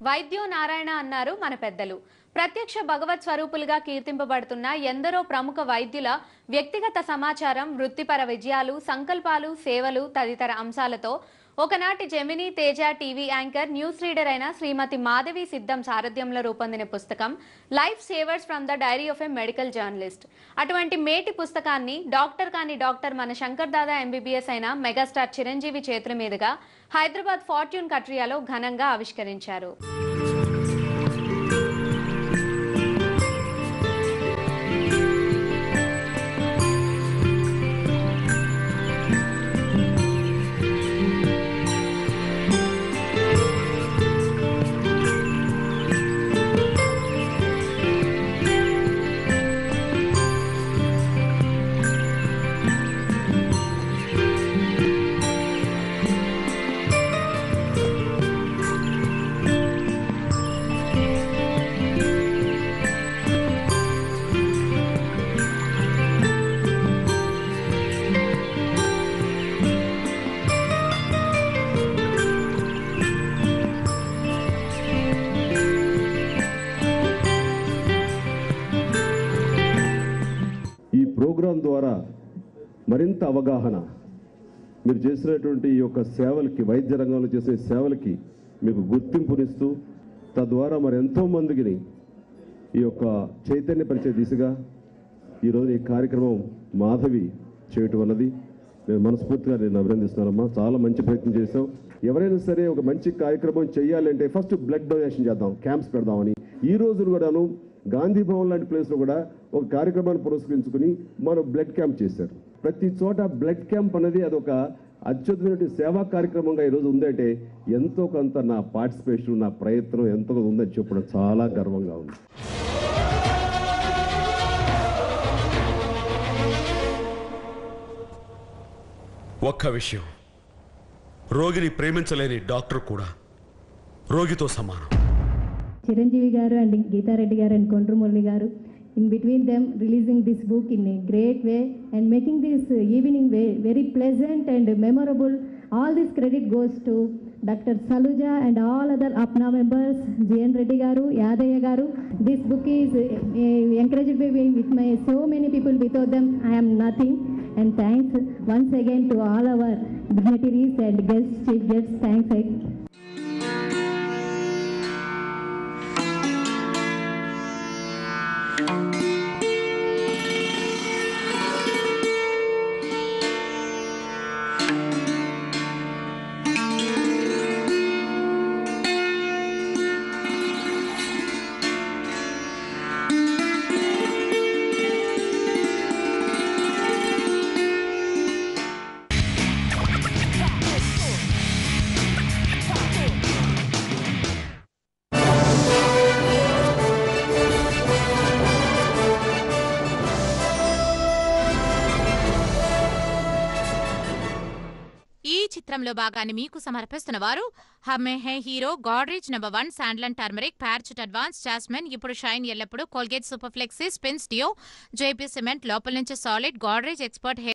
వైద్యో నారాయణ అన్నారు మన పెద్దలు. ప్రత్యక్ష భగవత్ స్వరూపులుగా కీర్తింపబడుతున్న ఎందరో ప్రముఖ వైద్యుల వ్యక్తిగత సమాచారం, వృత్తిపర విజయాలు, సంకల్పాలు, సేవలు తదితర అంశాలతో ఒకనాటి Gemini Teja TV anchor, news reader అయిన శ్రీమతి మాధవి సిద్ధం సారథ్యంలో రూపొందిన పుస్తకం life savours from the diary of a medical journalist. అటువంటి మేటి పుస్తకాన్ని డాక్టర్ కాని డాక్టర్ మన శంకర్ దాదా ఎంబీబీఎస్ అయిన మెగాస్టార్ చిరంజీవి చేతుల మీదుగా హైదరాబాద్ ఫార్ట్యూన్ కట్రియాలో ఘనంగా ఆవిష్కరించారు. ప్రోగ్రాం ద్వారా మరింత అవగాహన, మీరు చేసినటువంటి ఈ యొక్క సేవలకి, వైద్య రంగంలో చేసే సేవలకి మీకు గుర్తింపునిస్తూ, తద్వారా మరి ఎంతో మందికి ఈ యొక్క చైతన్యపరిచే దిశగా ఈరోజు ఈ కార్యక్రమం మాధవి చేయటం అన్నది నేను మనస్ఫూర్తిగా అభినందిస్తున్నానమ్మా. చాలా మంచి ప్రయత్నం చేశావు. ఎవరైనా సరే ఒక మంచి కార్యక్రమం చేయాలంటే ఫస్ట్ బ్లడ్ డొనేషన్ చేద్దాం, క్యాంప్స్ పెడదామని ఈ రోజును కూడాను గాంధీ భవన్ లాంటి ప్లేస్లో కూడా ఒక కార్యక్రమాన్ని పురస్కరించుకుని మనం బ్లడ్ క్యాంప్ చేశారు. ప్రతి చోట బ్లడ్ క్యాంప్ అనేది అదొక అత్యుత్తమైన సేవా కార్యక్రమంగా ఈరోజు ఉందంటే ఎంతో కొంత నా పార్టిసిపేషన్, నా ప్రయత్నం ఎంతో ఉందని చెప్పడం చాలా గర్వంగా ఉంది. ఒక్క విషయం, రోగిని ప్రేమించలేని డాక్టర్ కూడా రోగితో సమానం. చిరంజీవి గారు అండ్ గీతారెడ్డి గారు అండ్ కొండ్రమురళి గారు, in between them releasing this book in a great way and making this evening very pleasant and memorable. All this credit goes to Dr. Saluja and all other APNA members, JN Reddy garu, Yadaya garu. This book is encouraged by with my so many people. Without them I am nothing. And thanks once again to all our dignitaries and guests, chief guests. Thanks. చిత్రంలో భాగాన్ని మీకు సమర్పిస్తున్న వారు హమ్మే హే Hero, Godrej No.1, శాండ్లన్ turmeric, Parachute advance, jasmine, ఇప్పుడు shine ఎల్లప్పుడు, Colgate super flexi, Spinz deo, JP cement, లోపల నుంచి సాలిడ్, గాడ్రేజ్ ఎక్స్పర్ట్ హెయిర్